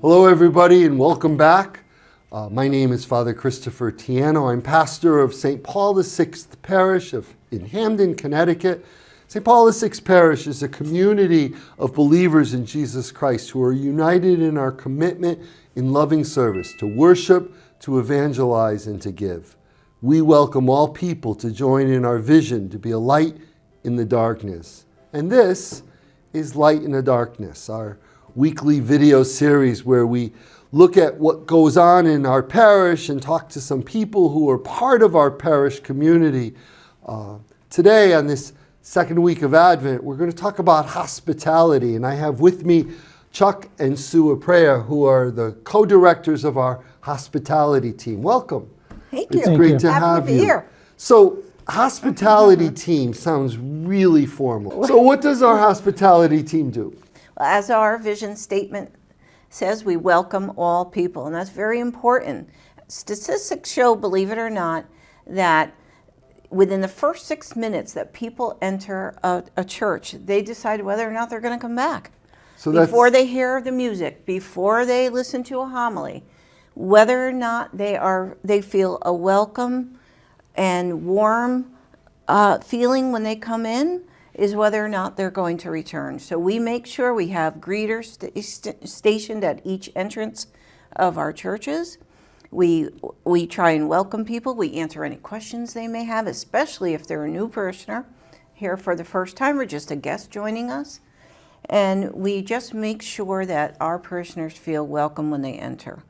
Hello, everybody, and welcome back. My name is Father Christopher Tiano. I'm pastor of St. Paul VI Parish in Hamden, Connecticut. St. Paul VI Parish is a community of believers in Jesus Christ who are united in our commitment in loving service, to worship, to evangelize, and to give. We welcome all people to join in our vision to be a light in the darkness. And this is Light in the Darkness, our weekly video series where we look at what goes on in our parish and talk to some people who are part of our parish community. Today, on this second week of Advent, we're going to talk about hospitality, and I have with me Chuck and Sue Aprea, who are the co-directors of our hospitality team. Welcome. Thank you. It's great to have Happy to you. be here. So, hospitality team sounds really formal. So what does our hospitality team do? As our vision statement says, we welcome all people, and that's very important. Statistics show, believe it or not, that within the first 6 minutes that people enter a church, they decide whether or not they're going to come back. So before they hear the music, before they listen to a homily, whether or not they feel a welcome and warm feeling when they come in, is whether or not they're going to return. So we make sure we have greeters stationed at each entrance of our churches. We try and welcome people. We answer any questions they may have, especially if they're a new parishioner here for the first time or just a guest joining us. And we just make sure that our parishioners feel welcome when they enter.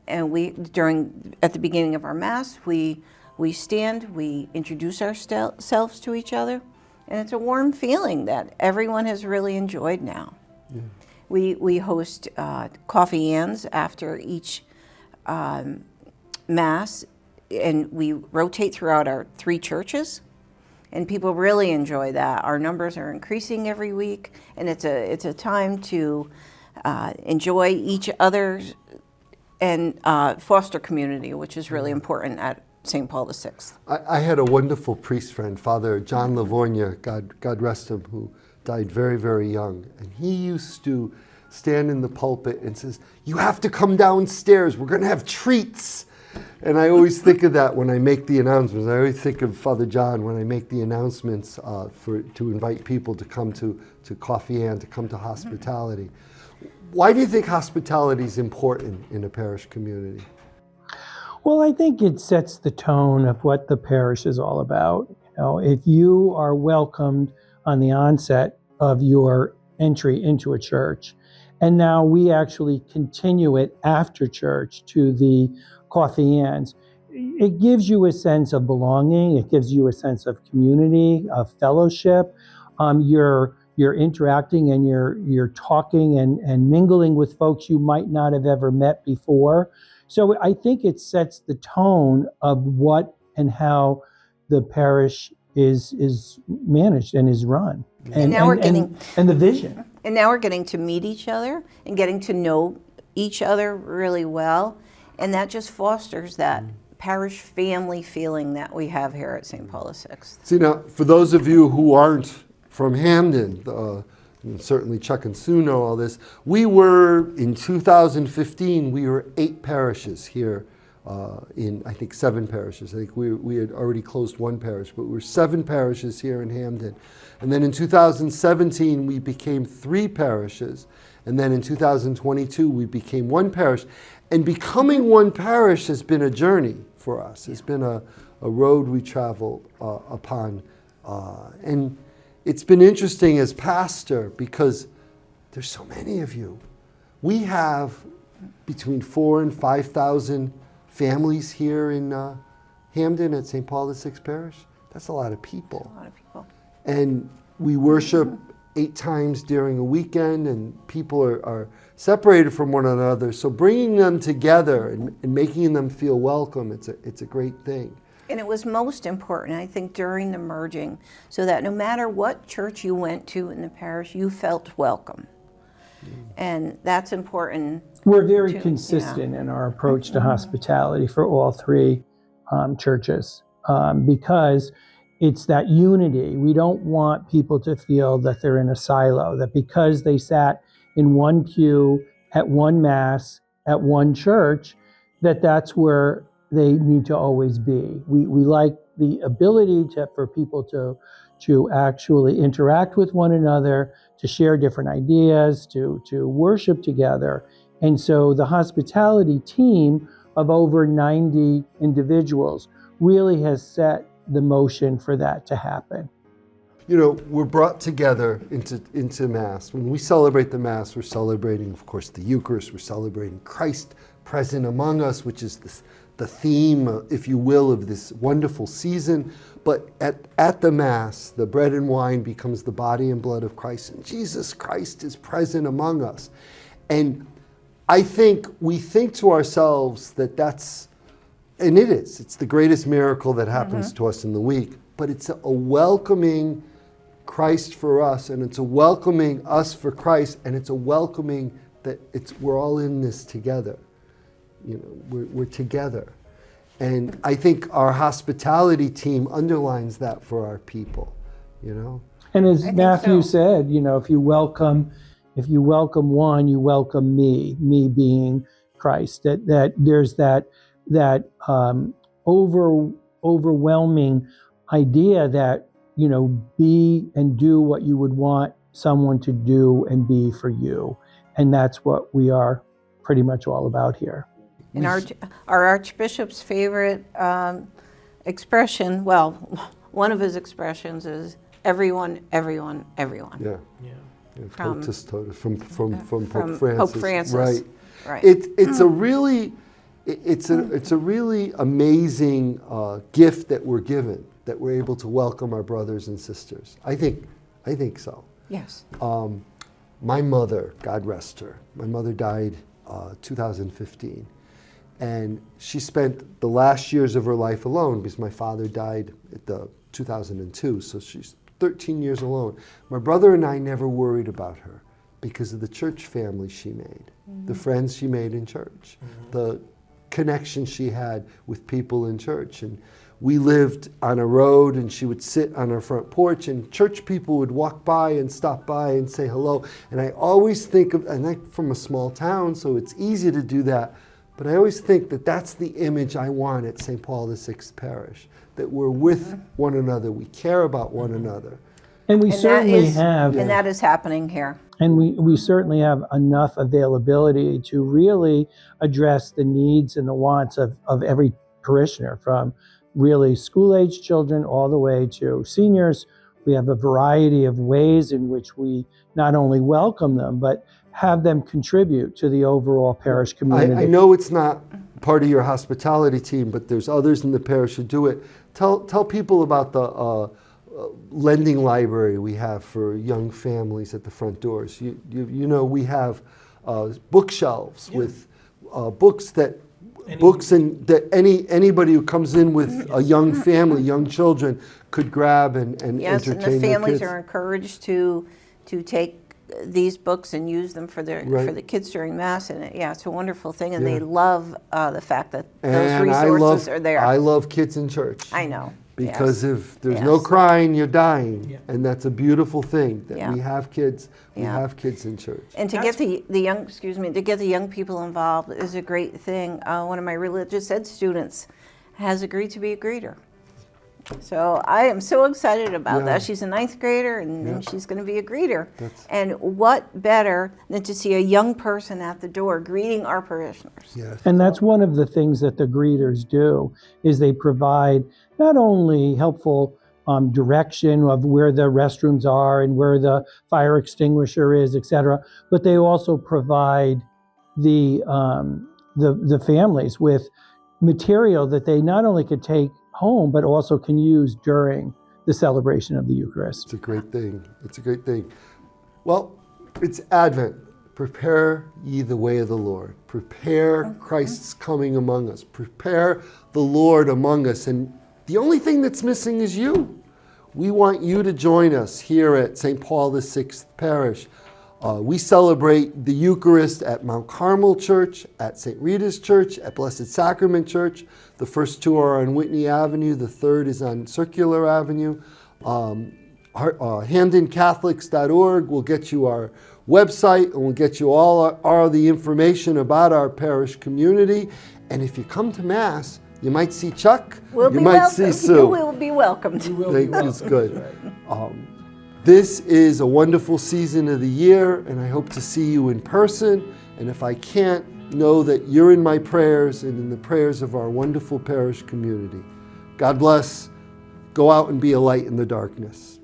And at the beginning of our Mass, we stand, we introduce ourselves to each other. And it's a warm feeling that everyone has really enjoyed now. Yeah. We host coffee ands after each Mass, and we rotate throughout our 3 churches, and people really enjoy that. Our numbers are increasing every week, and it's a time to enjoy each other and foster community, which is really important at St. Paul VI. I had a wonderful priest friend, Father John Livornia, God rest him, who died very, very young. And he used to stand in the pulpit and says, "You have to come downstairs. We're going to have treats." And I always think of that when I make the announcements. I always think of Father John when I make the announcements to invite people to come to coffee and to come to hospitality. Why do you think hospitality is important in a parish community? Well, I think it sets the tone of what the parish is all about. If you are welcomed on the onset of your entry into a church, and now we actually continue it after church to the coffee ands, it gives you a sense of belonging. It gives you a sense of community, of fellowship. You're interacting and you're talking and mingling with folks you might not have ever met before. So I think it sets the tone of what and how the parish is managed and is run. And the vision. And now we're getting to meet each other and getting to know each other really well. And that just fosters that parish family feeling that we have here at St. Paul VI. See, now, for those of you who aren't from Hamden, and certainly Chuck and Sue know all this, in 2015, we were 8 parishes here in, I think, 7 parishes. I think we had already closed 1 parish, but we were 7 parishes here in Hamden. And then in 2017, we became 3 parishes. And then in 2022, we became 1 parish. And becoming 1 parish has been a journey for us. It's been a road we travel upon. And it's been interesting as pastor because there's so many of you. We have between 4,000 and 5,000 families here in Hamden at St. Paul VI Parish. That's a lot of people. That's a lot of people. And we worship 8 times during a weekend, and people are separated from one another. So bringing them together and making them feel welcome, it's a great thing. And it was most important, I think, during the merging, so that no matter what church you went to in the parish, you felt welcome. And that's important. We're very consistent in our approach to hospitality for all 3 churches because it's that unity. We don't want people to feel that they're in a silo, that because they sat in one pew at one Mass, at one church, that's where they need to always be. We like the ability for people to actually interact with one another, to share different ideas, to worship together. And so the hospitality team of over 90 individuals really has set the motion for that to happen. You know, we're brought together into Mass. When we celebrate the Mass, we're celebrating, of course, the Eucharist. We're celebrating Christ present among us, which is the theme, if you will, of this wonderful season. But at the Mass, the bread and wine becomes the body and blood of Christ, and Jesus Christ is present among us. And I think we think to ourselves that that's, and it is, it's the greatest miracle that happens to us in the week, but it's a welcoming Christ for us, and it's a welcoming us for Christ, and it's a welcoming that we're all in this together. You know, we're together. And I think our hospitality team underlines that for our people, you know. And as Matthew so. said, you know, if you welcome one, you welcome me being Christ. That there's that overwhelming idea that, you know, be and do what you would want someone to do and be for you. And that's what we are pretty much all about here. And our Archbishop's favorite expression, well, one of his expressions is everyone, everyone, everyone. Yeah. From Pope Francis. Pope Francis. Right. It's a really amazing gift that we're given, that we're able to welcome our brothers and sisters. I think so. Yes. My mother, God rest her, my mother died 2015. And she spent the last years of her life alone because my father died at the 2002, so she's 13 years alone. My brother and I never worried about her because of the church family she made, the friends she made in church, the connection she had with people in church. And we lived on a road, and she would sit on her front porch, and church people would walk by and stop by and say hello. And I always think of, and I'm from a small town, so it's easy to do that, but I always think that that's the image I want at St. Paul VI Parish, that we're with one another, we care about one another. And we And certainly have, and that is happening here. and we certainly have enough availability to really address the needs and the wants of every parishioner, from really school-age children all the way to seniors. We have a variety of ways in which we not only welcome them, but have them contribute to the overall parish community. I know it's not part of your hospitality team, but there's others in the parish who do it. Tell people about the lending library we have for young families at the front doors. You know, we have bookshelves with books that anybody who comes in with a young family, young children, could grab and Yes, entertain and the their families kids. are encouraged to take these books and use them for the kids during Mass, and it's a wonderful thing, and they love the fact that those resources are there. I love kids in church. I know. Because yes. if there's no Yes. crying, you're dying, and that's a beautiful thing that Yeah. we have kids. We Yeah. have kids in church. And to get the young people involved is a great thing. One of my religious ed students has agreed to be a greeter. So I am so excited about that. She's a 9th grader, and she's going to be a greeter. And what better than to see a young person at the door greeting our parishioners? Yes. And that's one of the things that the greeters do, is they provide not only helpful direction of where the restrooms are and where the fire extinguisher is, etc., but they also provide the families with material that they not only could take home, but also can use during the celebration of the Eucharist. It's a great thing. It's a great thing. Well, it's Advent. Prepare ye the way of the Lord. Prepare Christ's coming among us. Prepare the Lord among us. And the only thing that's missing is you. We want you to join us here at St. Paul VI Parish. We celebrate the Eucharist at Mount Carmel Church, at St. Rita's Church, at Blessed Sacrament Church. The first two are on Whitney Avenue. The third is on Circular Avenue. HamdenCatholics.org will get you our website, and we'll get you all the information about our parish community. And if you come to Mass, you might see Chuck, you might see Sue. You will be welcomed. It's good. This is a wonderful season of the year, and I hope to see you in person. And if I can't, know that you're in my prayers and in the prayers of our wonderful parish community. God bless. Go out and be a light in the darkness.